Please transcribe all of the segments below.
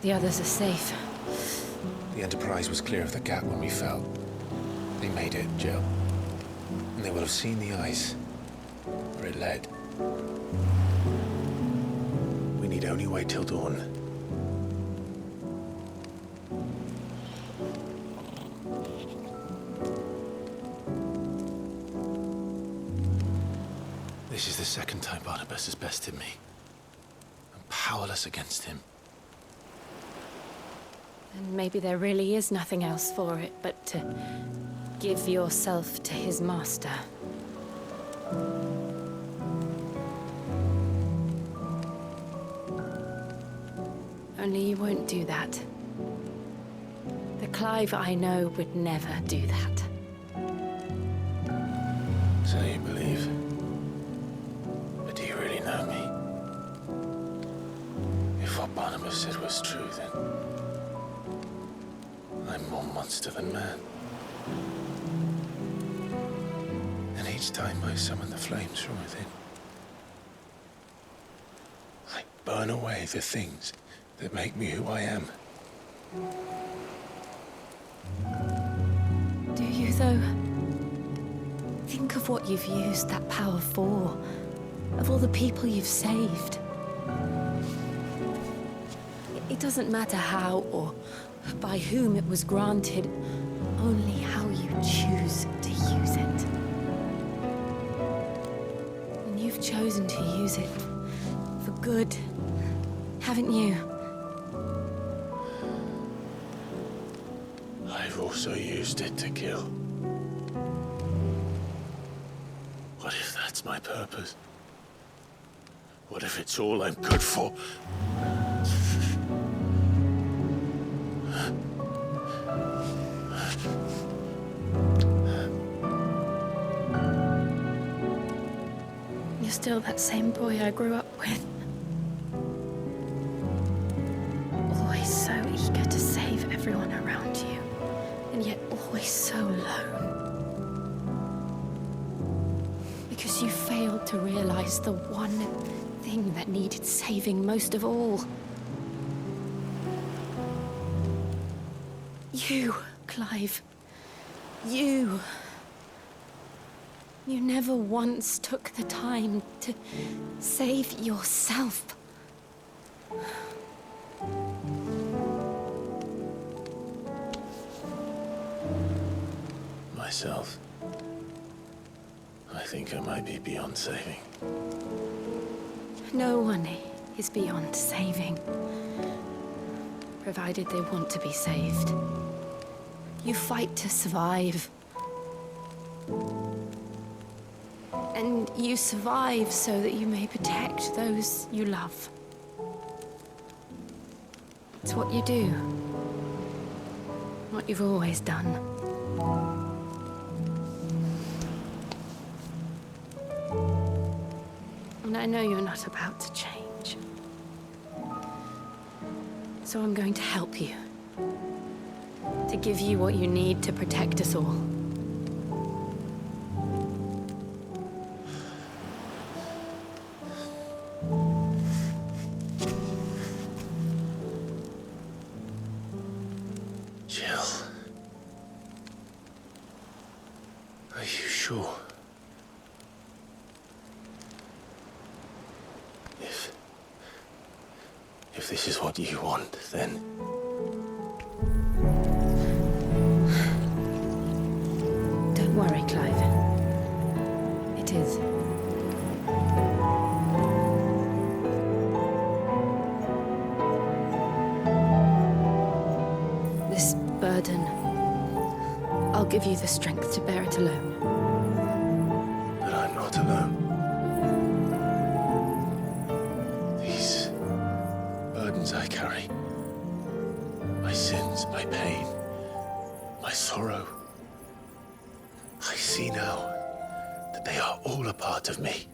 The others are safe. The Enterprise was clear of the gap when we fell. They made it, Jill. And they will have seen the ice where it led. We need only wait till dawn. This is the second time Barnabas has bested me. I'm powerless against him. And maybe there really is nothing else for it but to give yourself to his master. Only you won't do that. The Clive I know would never do that. So you believe? But do you really know me? If what Barnabas said was true, then I'm more monster than man. And each time I summon the flames from within, I burn away the things that make me who I am. Do you, though? Think of what you've used that power for, of all the people you've saved. It doesn't matter how or by whom it was granted, only how you choose to use it. And you've chosen to use it for good, haven't you? I've also used it to kill. What if that's my purpose? What if it's all I'm good for? You're still that same boy I grew up with. Always so eager to save everyone around you, and yet always so alone. Because you failed to realize the one thing that needed saving most of all. You, Clive. You. You never once took the time to save yourself. Myself? I think I might be beyond saving. No one is beyond saving, provided they want to be saved. You fight to survive. And you survive so that you may protect those you love. It's what you do. What you've always done. And I know you're not about to change. So I'm going to help you. To give you what you need to protect us all. Jill. Are you sure? If this is what you want, then... Don't worry, Clive. It is. This burden, I'll give you the strength to bear it alone. But I'm not alone. These burdens I carry, my sins, my pain, my sorrow, I see now that they are all a part of me.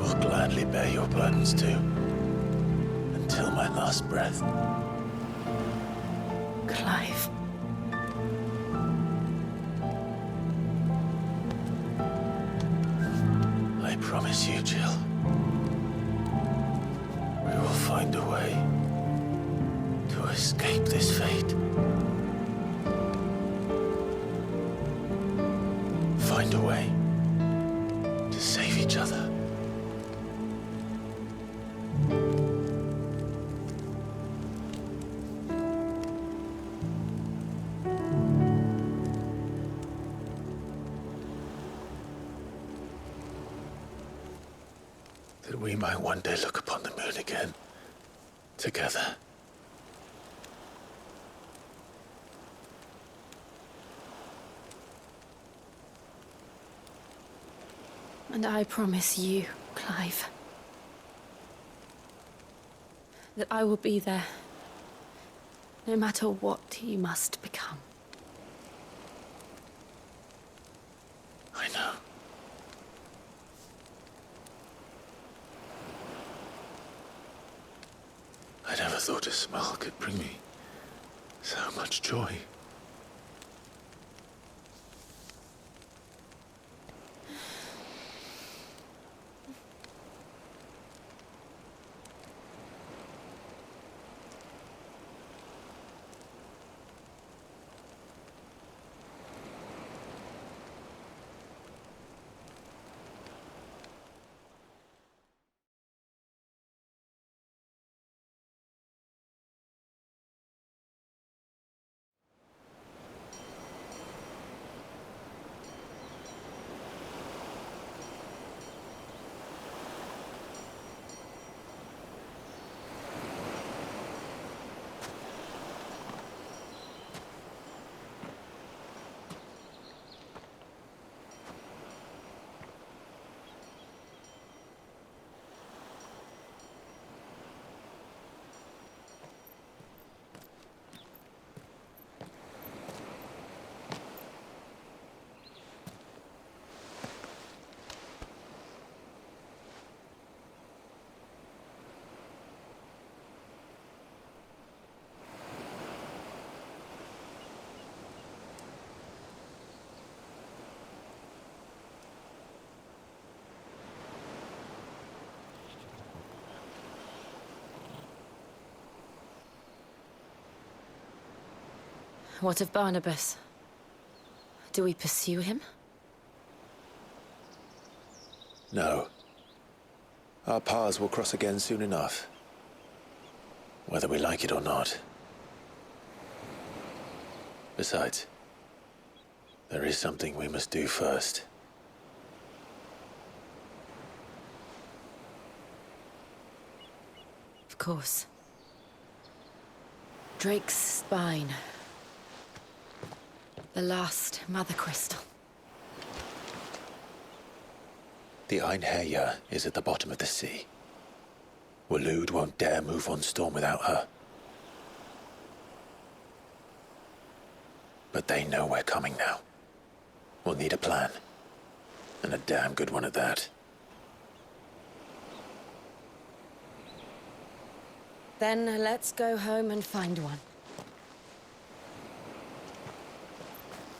will gladly bear your burdens too, until my last breath. Clive. I promise you, Jill, we will find a way to escape this fate. Find a way to save each other. That we might one day look upon the moon again, together. And I promise you, Clive, that I will be there, no matter what you must become. I know. I never thought a smile could bring me so much joy. What of Barnabas? Do we pursue him? No. Our paths will cross again soon enough. Whether we like it or not. Besides, there is something we must do first. Of course. Drake's spine. The last Mother Crystal. The Einherjar is at the bottom of the sea. Waloed won't dare move on Storm without her. But they know we're coming now. We'll need a plan. And a damn good one at that. Then let's go home and find one.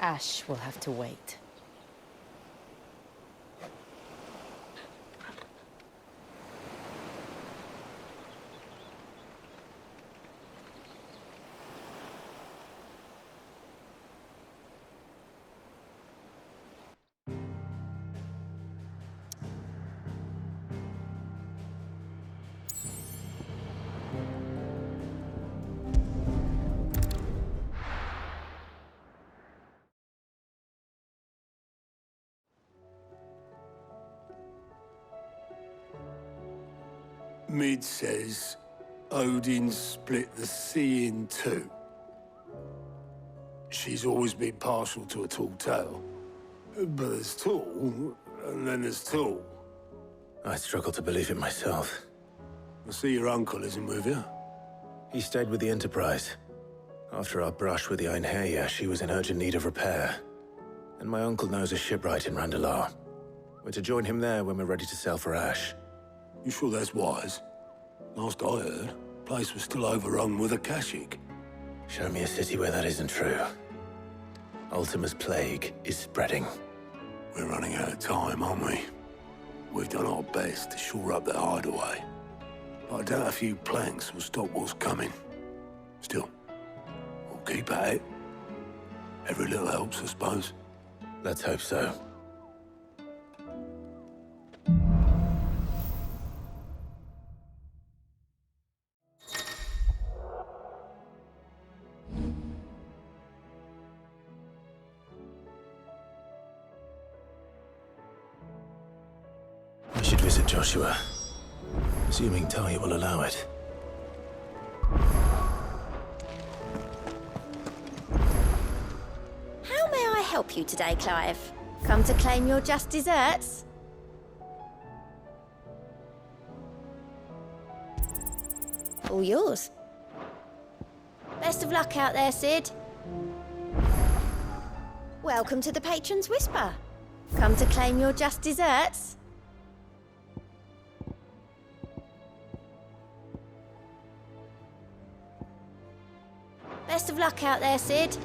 Ash will have to wait. Mid says Odin split the sea in two. She's always been partial to a tall tale. But there's tall, and then there's tall. I struggle to believe it myself. I see your uncle isn't with you. He stayed with the Enterprise. After our brush with the Einherjar, she was in urgent need of repair. And my uncle knows a shipwright in Randalar. We're to join him there when we're ready to sail for Ash. You sure that's wise? Last I heard, place was still overrun with Akashic. Show me a city where that isn't true. Ultima's plague is spreading. We're running out of time, aren't we? We've done our best to shore up that hideaway. But I doubt a few planks will stop what's coming. Still, we'll keep at it. Every little helps, I suppose. Let's hope so. I should visit Joshua, assuming Talia will allow it. How may I help you today, Clive? Come to claim your just desserts? All yours. Best of luck out there, Sid. Welcome to the Patron's Whisper. Come to claim your just desserts? Best of luck out there, Sid.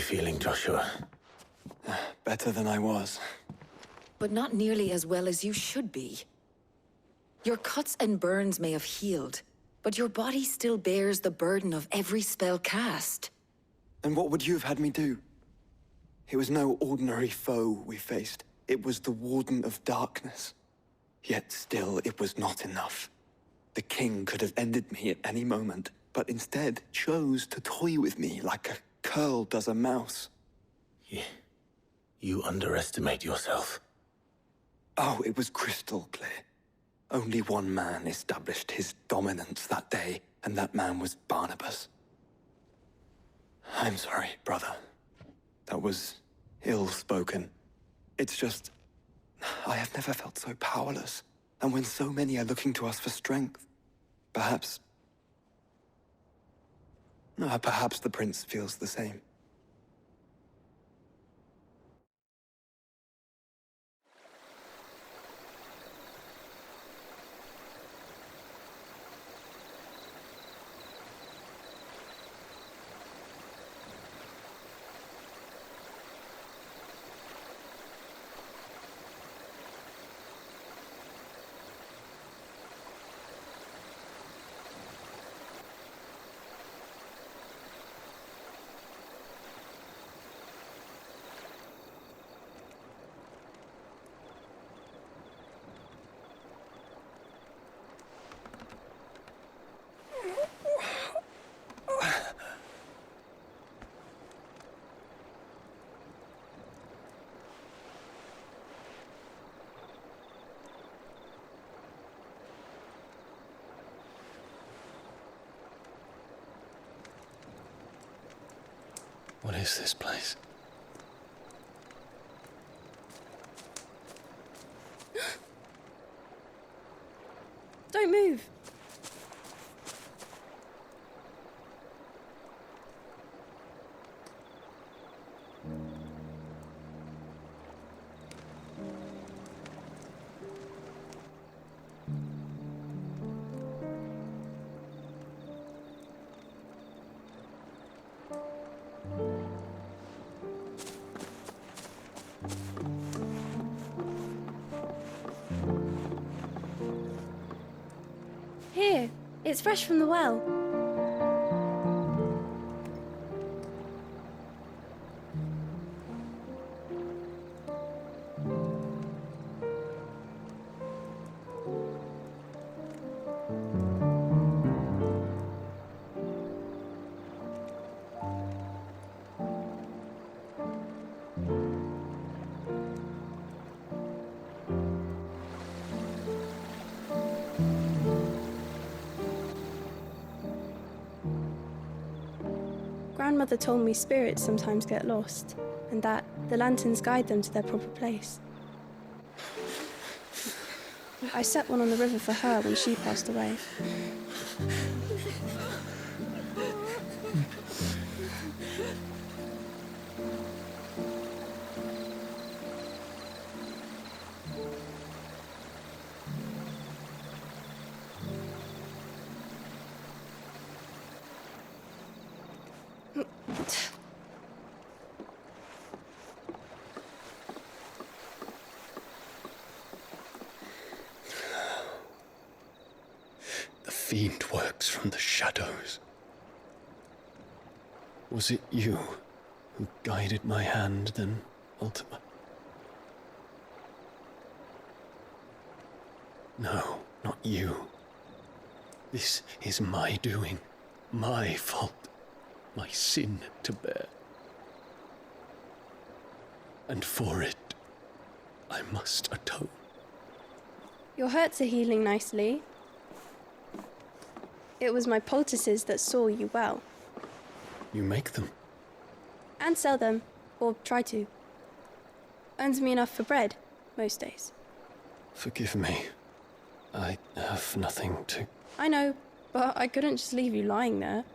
you feeling, Joshua? Better than I was. But not nearly as well as you should be. Your cuts and burns may have healed, but your body still bears the burden of every spell cast. And what would you have had me do? It was no ordinary foe we faced. It was the Warden of Darkness. Yet still, it was not enough. The king could have ended me at any moment, but instead chose to toy with me like a curl does a mouse. Yeah. You underestimate yourself. Oh, it was crystal clear. Only one man established his dominance that day, and that man was Barnabas. I'm sorry, brother. That was ill-spoken. It's just, I have never felt so powerless. And when so many are looking to us for strength, perhaps the prince feels the same. What is this place? Don't move. Here, it's fresh from the well. Grandmother told me spirits sometimes get lost, and that the lanterns guide them to their proper place. I set one on the river for her when she passed away. The fiend works from the shadows. Was it you who guided my hand, then, Ultima? No, not you. This is my doing, my fault, my sin to bear. And for it, I must atone. Your hurts are healing nicely. It was my poultices that saw you well. You make them? And sell them, or try to. Earns me enough for bread, most days. Forgive me. I have nothing to... I know, but I couldn't just leave you lying there.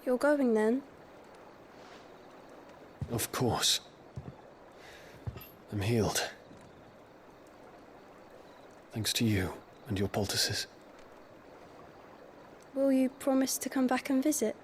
You're going then? Of course. I'm healed. Thanks to you and your poultices. Will you promise to come back and visit?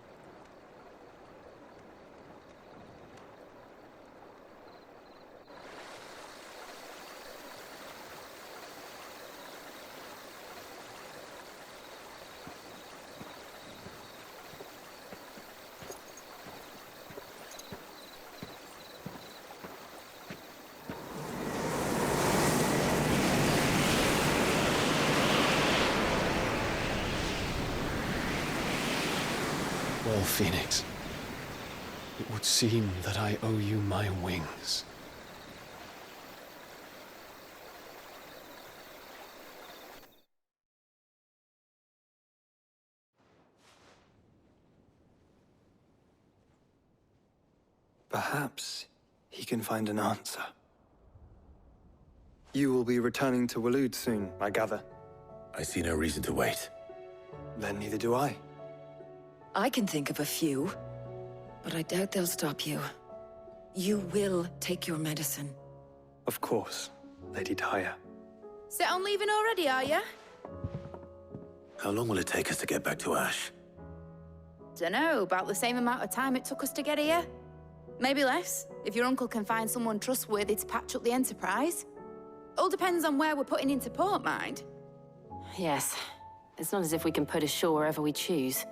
Well, Phoenix, it would seem that I owe you my wings. Perhaps he can find an answer. You will be returning to Waloed soon, I gather. I see no reason to wait. Then neither do I. I can think of a few, but I doubt they'll stop you. You will take your medicine. Of course, Lady Daya. Set on leaving already, are you? How long will it take us to get back to Ash? Dunno, about the same amount of time it took us to get here. Maybe less, if your uncle can find someone trustworthy to patch up the Enterprise. All depends on where we're putting into port, mind. Yes. It's not as if we can put ashore wherever we choose.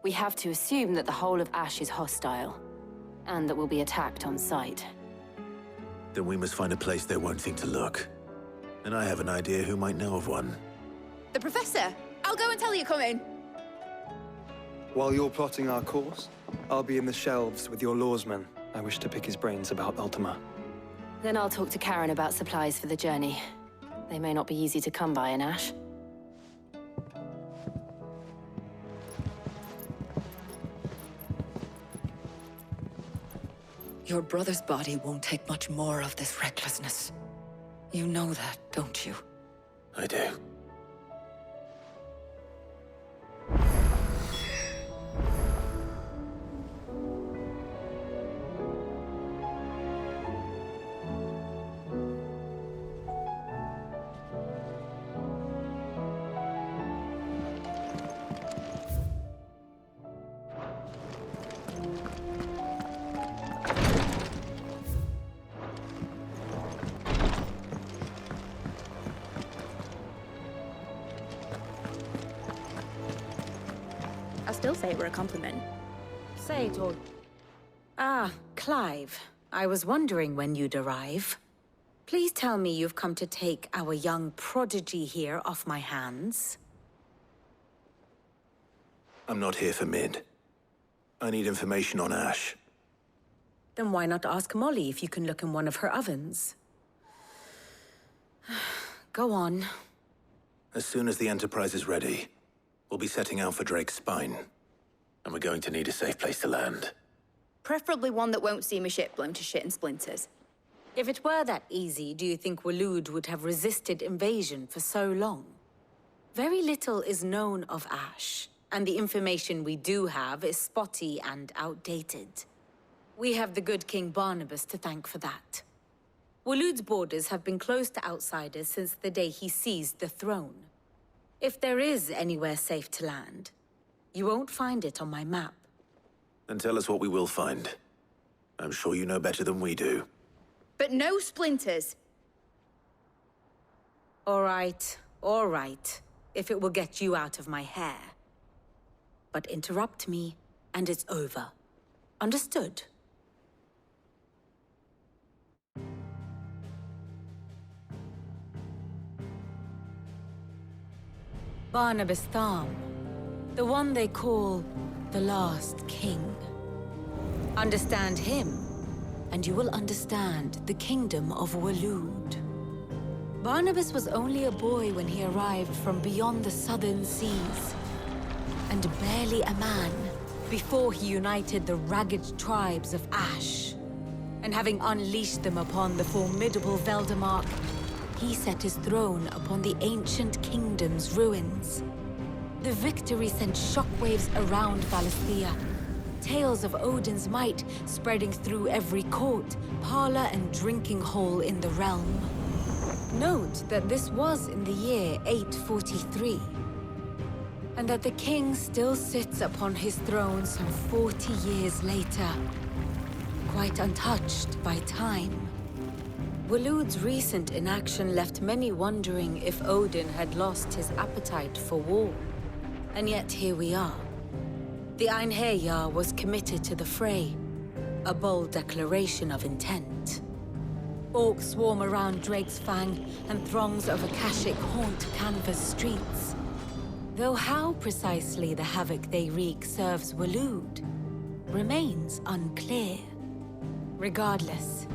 We have to assume that the whole of Ash is hostile, and that we'll be attacked on sight. Then we must find a place they won't think to look. And I have an idea who might know of one. The Professor! I'll go and tell you come in. While you're plotting our course, I'll be in the shelves with your lawsman. I wish to pick his brains about Ultima. Then I'll talk to Karen about supplies for the journey. They may not be easy to come by in Ash. Your brother's body won't take much more of this recklessness. You know that, don't you? I do. I still say it were a compliment. Say it all. Ah, Clive. I was wondering when you'd arrive. Please tell me you've come to take our young prodigy here off my hands. I'm not here for Mid. I need information on Ash. Then why not ask Molly if you can look in one of her ovens? Go on. As soon as the Enterprise is ready, we'll be setting out for Drake's Spine. And we're going to need a safe place to land. Preferably one that won't see my ship blown to shit and splinters. If it were that easy, do you think Waloed would have resisted invasion for so long? Very little is known of Ash, and the information we do have is spotty and outdated. We have the good King Barnabas to thank for that. Waloed's borders have been closed to outsiders since the day he seized the throne. If there is anywhere safe to land, you won't find it on my map. Then tell us what we will find. I'm sure you know better than we do. But no splinters. All right, if it will get you out of my hair. But interrupt me, and it's over. Understood? Barnabas Tharm, the one they call the Last King. Understand him, and you will understand the kingdom of Waloed. Barnabas was only a boy when he arrived from beyond the southern seas, and barely a man before he united the ragged tribes of Ash. And having unleashed them upon the formidable Veldamark, he set his throne upon the ancient kingdom's ruins. The victory sent shockwaves around Valisthea, tales of Odin's might spreading through every court, parlor, and drinking hole in the realm. Note that this was in the year 843, and that the king still sits upon his throne some 40 years later, quite untouched by time. Waloed's recent inaction left many wondering if Odin had lost his appetite for war. And yet here we are. The Einherjar was committed to the fray, a bold declaration of intent. Orcs swarm around Drake's Fang, and throngs of Akashic haunt Canva's streets. Though how precisely the havoc they wreak serves Waloed remains unclear. Regardless,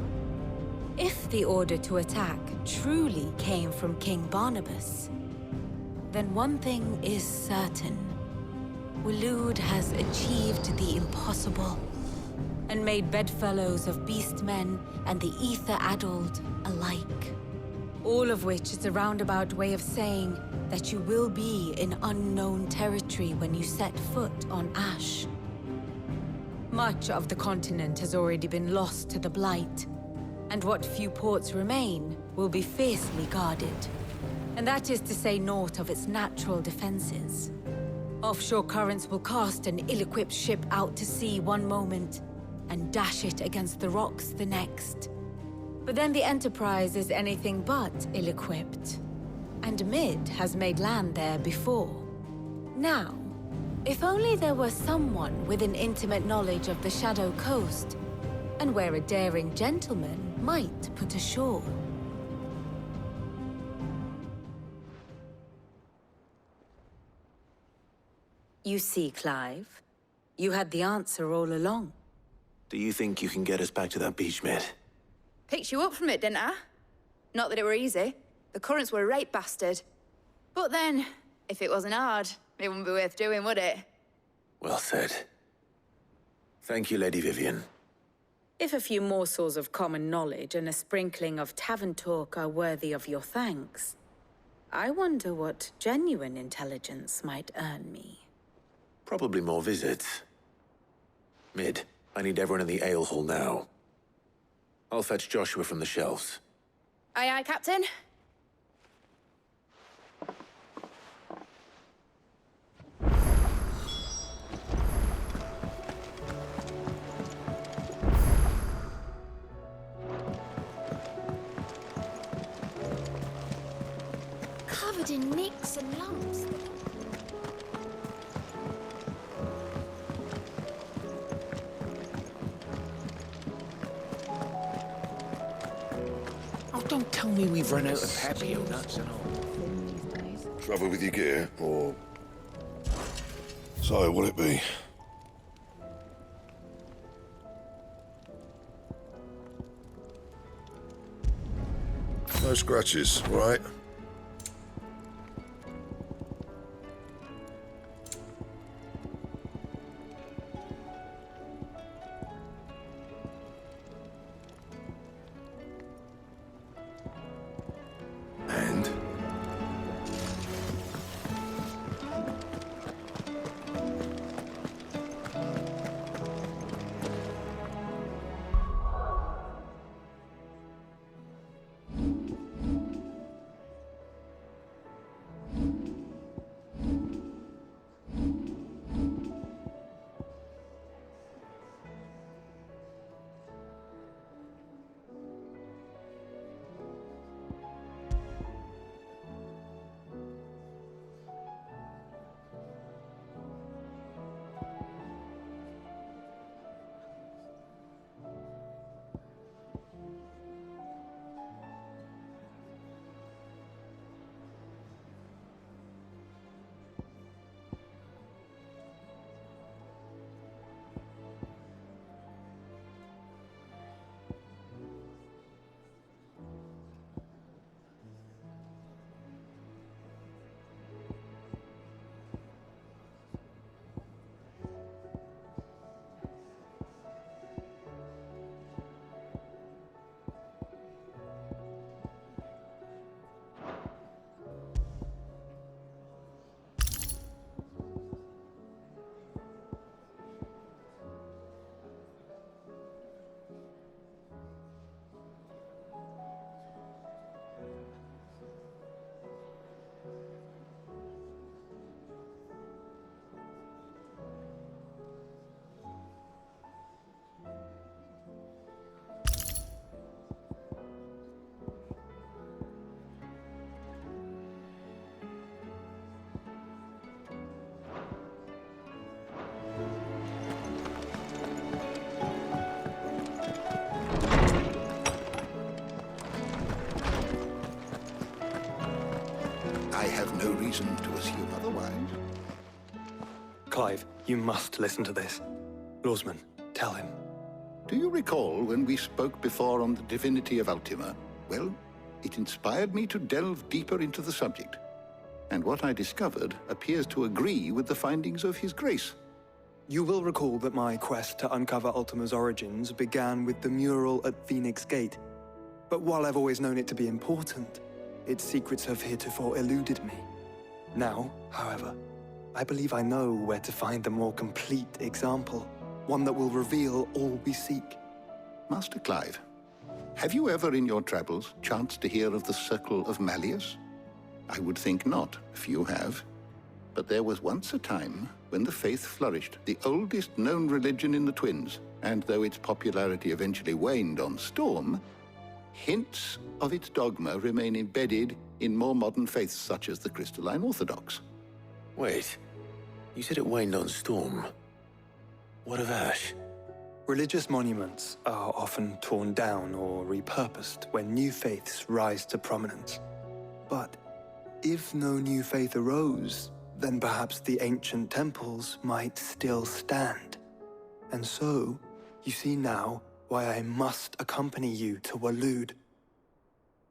if the order to attack truly came from King Barnabas, then one thing is certain. Waloed has achieved the impossible, and made bedfellows of beastmen and the ether-addled alike. All of which is a roundabout way of saying that you will be in unknown territory when you set foot on Ash. Much of the continent has already been lost to the Blight, and what few ports remain will be fiercely guarded. And that is to say naught of its natural defenses. Offshore currents will cast an ill-equipped ship out to sea one moment, and dash it against the rocks the next. But then the Enterprise is anything but ill-equipped. And Mid has made land there before. Now, if only there were someone with an intimate knowledge of the Shadow Coast, and where a daring gentleman might put ashore. You see, Clive, you had the answer all along. Do you think you can get us back to that beach, mate? Picked you up from it, didn't I? Not that it were easy. The currents were a right bastard. But then, if it wasn't hard, it wouldn't be worth doing, would it? Well said. Thank you, Lady Vivian. If a few morsels of common knowledge and a sprinkling of tavern talk are worthy of your thanks, I wonder what genuine intelligence might earn me. Probably more visits. Mid, I need everyone in the ale hall now. I'll fetch Joshua from the shelves. Aye, aye, Captain. Covered in nicks and lumps. Oh, don't tell me we've run out of papio nuts and all. Trouble with your gear, or... So, what'll it be? No scratches, right? And? I have no reason to assume otherwise. Clive, you must listen to this. Lawsman, tell him. Do you recall when we spoke before on the divinity of Ultima? Well, it inspired me to delve deeper into the subject. And what I discovered appears to agree with the findings of His Grace. You will recall that my quest to uncover Ultima's origins began with the mural at Phoenix Gate. But while I've always known it to be important, its secrets have heretofore eluded me. Now, however, I believe I know where to find the more complete example, one that will reveal all we seek. Master Clive, have you ever in your travels chanced to hear of the Circle of Malleus? I would think not, if you have. But there was once a time when the faith flourished, the oldest known religion in the Twins, and though its popularity eventually waned on Storm, hints of its dogma remain embedded in more modern faiths such as the Crystalline Orthodox. Wait, you said it waned on Storm. What of Ash? Religious monuments are often torn down or repurposed when new faiths rise to prominence. But if no new faith arose, then perhaps the ancient temples might still stand. And so, you see now why I must accompany you to Waloed.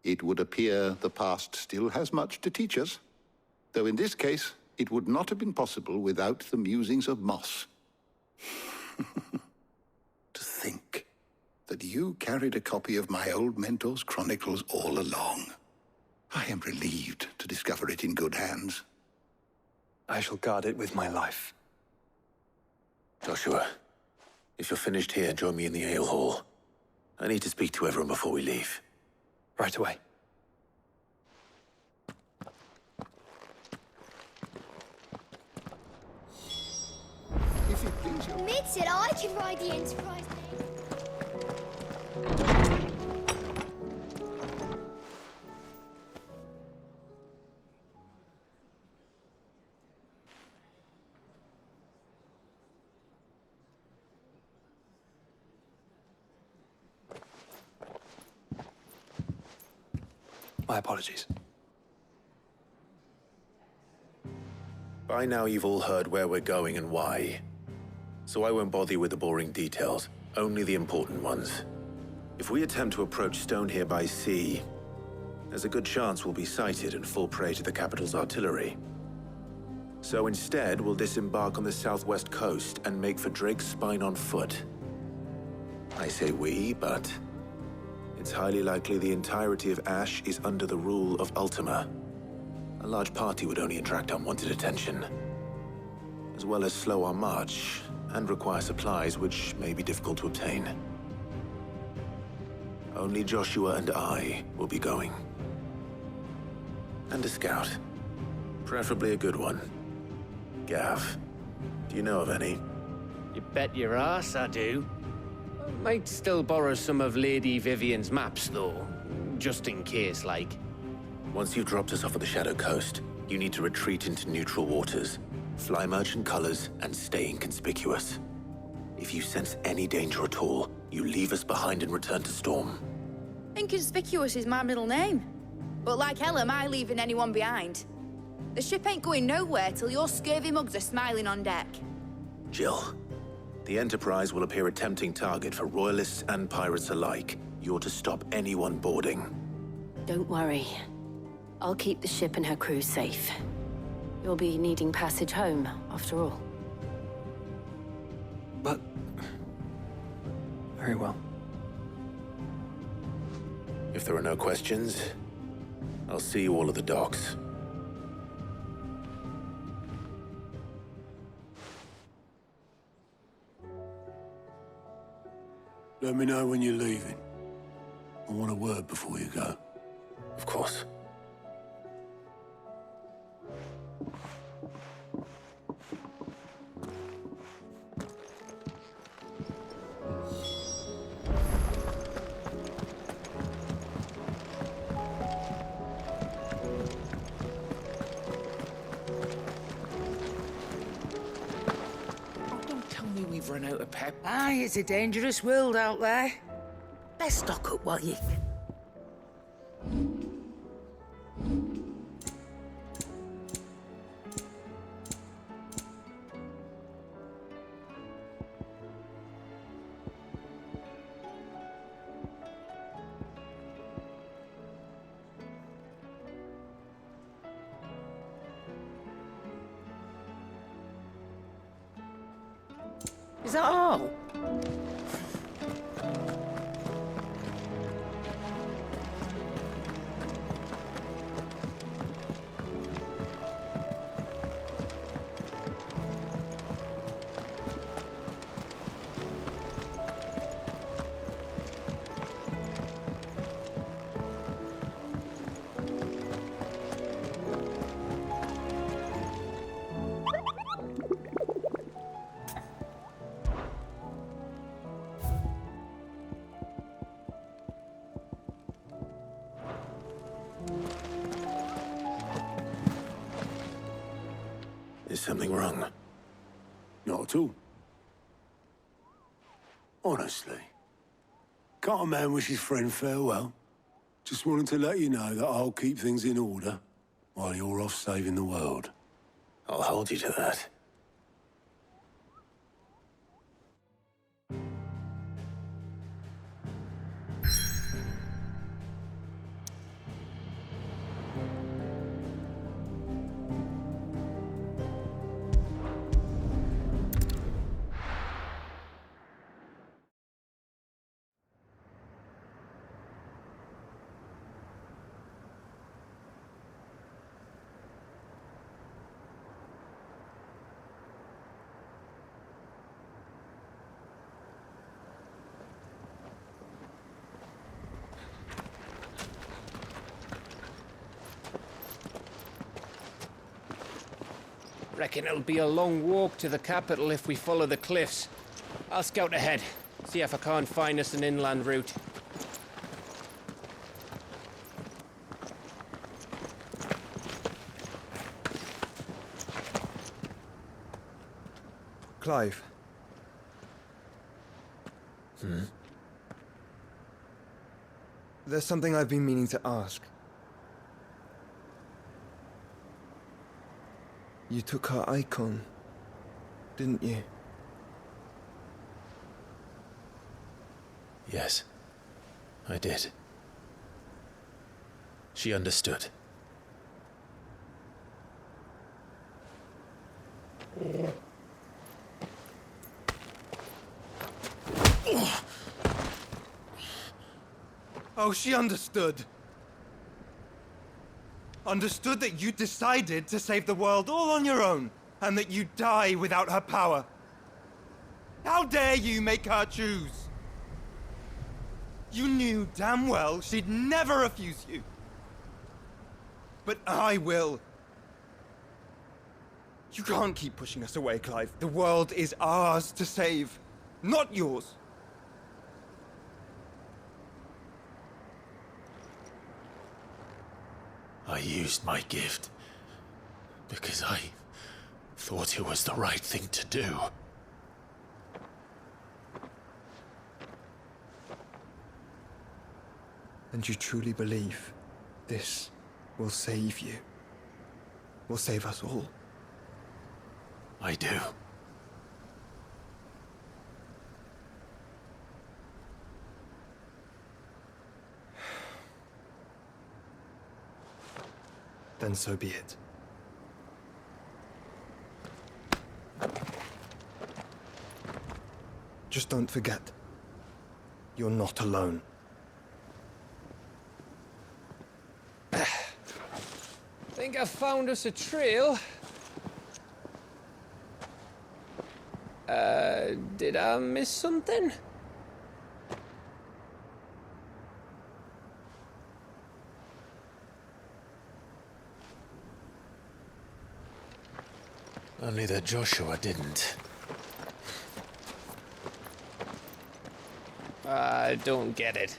It would appear the past still has much to teach us, though in this case, it would not have been possible without the musings of Moss. To think that you carried a copy of my old mentor's chronicles all along. I am relieved to discover it in good hands. I shall guard it with my life. Joshua, if you're finished here, join me in the ale hall. I need to speak to everyone before we leave. Right away. If it please you. Mid said I could ride the Enterprise. My apologies. By now you've all heard where we're going and why. So I won't bother you with the boring details, only the important ones. If we attempt to approach Stone here by sea, there's a good chance we'll be sighted and fall prey to the capital's artillery. So instead, we'll disembark on the southwest coast and make for Drake's Spine on foot. I say we, but it's highly likely the entirety of Ash is under the rule of Ultima. A large party would only attract unwanted attention, as well as slow our march and require supplies which may be difficult to obtain. Only Joshua and I will be going. And a scout. Preferably a good one. Gav, do you know of any? You bet your ass I do. Might still borrow some of Lady Vivian's maps, though. Just in case, like. Once you've dropped us off at the Shadow Coast, you need to retreat into neutral waters, fly merchant colors, and stay inconspicuous. If you sense any danger at all, you leave us behind and return to Storm. Inconspicuous is my middle name. But like hell am I leaving anyone behind. The ship ain't going nowhere till your scurvy mugs are smiling on deck. Jill, the Enterprise will appear a tempting target for royalists and pirates alike. You're to stop anyone boarding. Don't worry. I'll keep the ship and her crew safe. You'll be needing passage home, after all. But... very well. If there are no questions, I'll see you all at the docks. Let me know when you're leaving. I want a word before you go. Of course. Don't tell me we've run out of pep. Aye, it's a dangerous world out there. Let's stock up while you can. Is that all? Is something wrong? Not at all. Honestly. Can't a man wish his friend farewell? Just wanted to let you know that I'll keep things in order while you're off saving the world. I'll hold you to that. Reckon it'll be a long walk to the capital if we follow the cliffs. I'll scout ahead, see if I can't find us an inland route. Clive. There's something I've been meaning to ask. You took her icon, didn't you? Yes, I did. She understood. Oh, she understood. Understood that you decided to save the world all on your own, and that you'd die without her power. How dare you make her choose? You knew damn well she'd never refuse you. But I will. You can't keep pushing us away, Clive. The world is ours to save, not yours. I used my gift because I thought it was the right thing to do. And you truly believe this will save you? Will save us all? I do. Then so be it. Just don't forget, you're not alone. Think I found us a trail. Did I miss something? Only that Joshua didn't. I don't get it.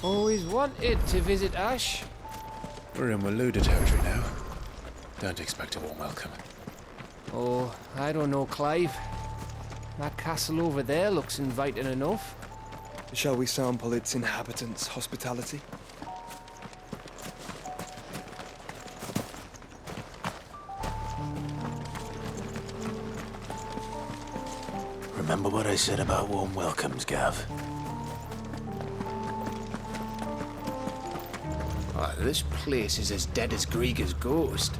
Always wanted to visit Ash. We're in Waluda territory now. Don't expect a warm welcome. Oh, I don't know, Clive. That castle over there looks inviting enough. Shall we sample its inhabitants' hospitality? Remember what I said about warm welcomes, Gav? Oh, this place is as dead as Grieger's ghost.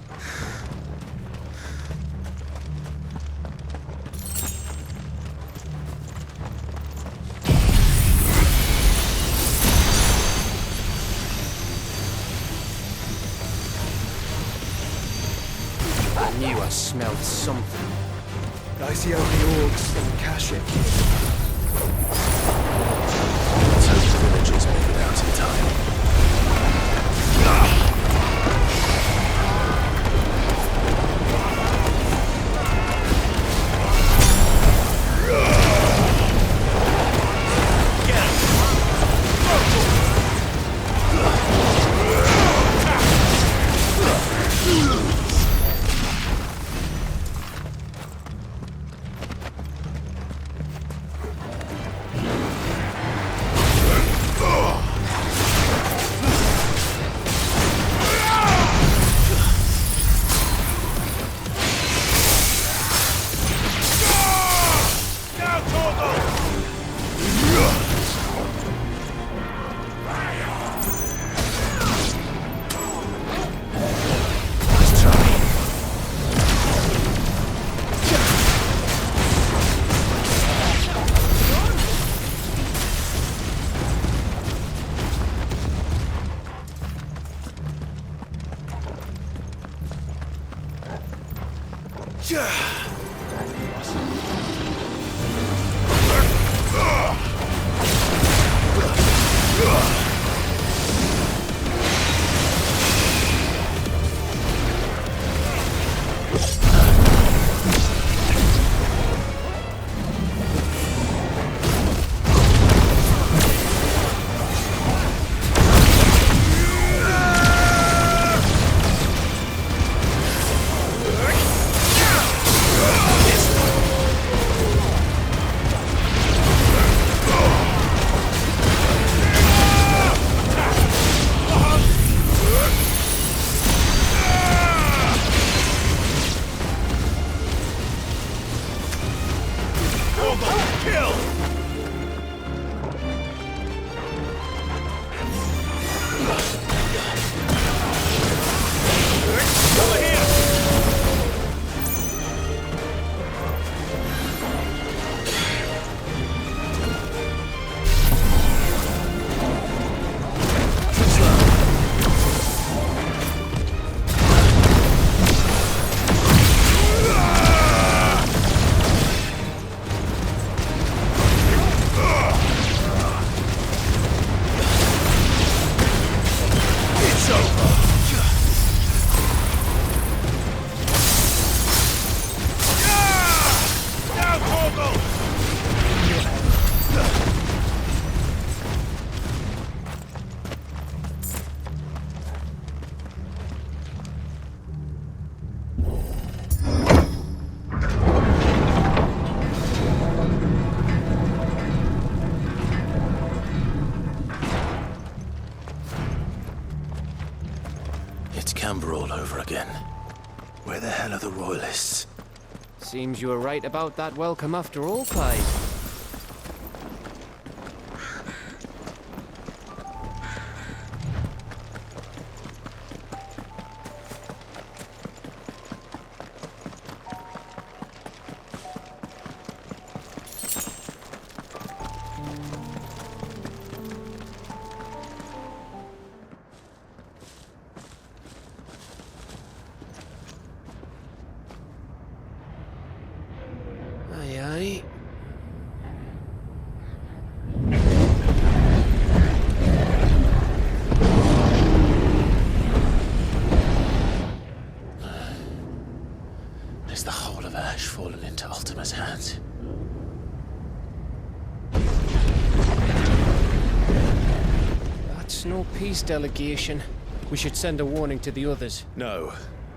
I knew I smelled something. I see only orcs and Kashyyyk. Let's hope the villagers make it out in time. All over again. Where the hell are the royalists? Seems you were right about that welcome after all, Clyde. Is the whole of Ash fallen into Ultima's hands? That's no peace delegation. We should send a warning to the others. No.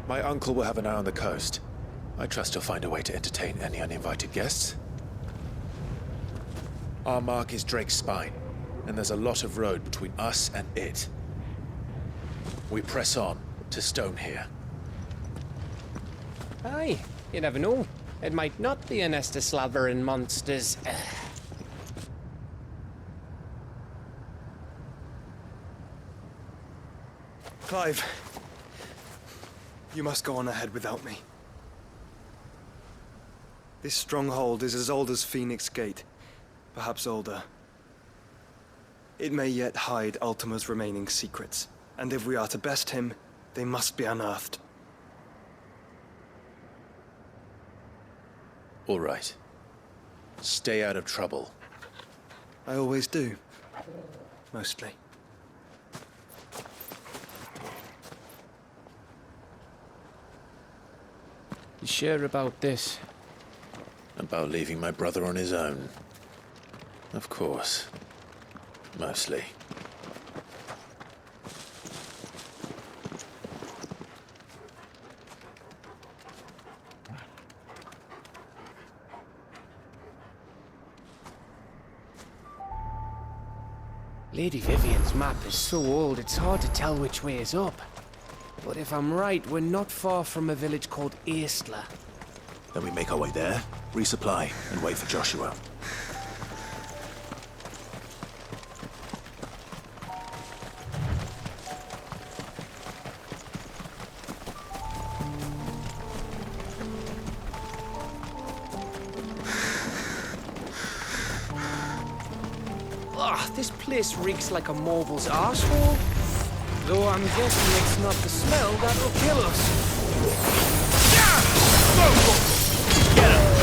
My uncle will have an eye on the coast. I trust he'll find a way to entertain any uninvited guests. Our mark is Drake's Spine, and there's a lot of road between us and it. We press on to Stone here. Aye, you never know. It might not be a nest of slavering monsters. Clive, you must go on ahead without me. This stronghold is as old as Phoenix Gate, perhaps older. It may yet hide Ultima's remaining secrets, and if we are to best him, they must be unearthed. All right. Stay out of trouble. I always do. Mostly. You sure about this? About leaving my brother on his own. Of course. Mostly. Lady Vivian's map is so old it's hard to tell which way is up. But if I'm right, we're not far from a village called Aistla. Then we make our way there, resupply, and wait for Joshua. This place reeks like a moble's arsehole. Though I'm guessing it's not the smell that'll kill us. Get him!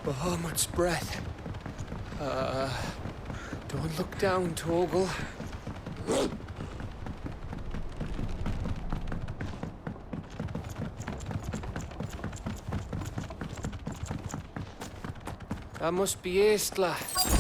Bahamut's breath. Don't look down, Torgal. That must be Aistla.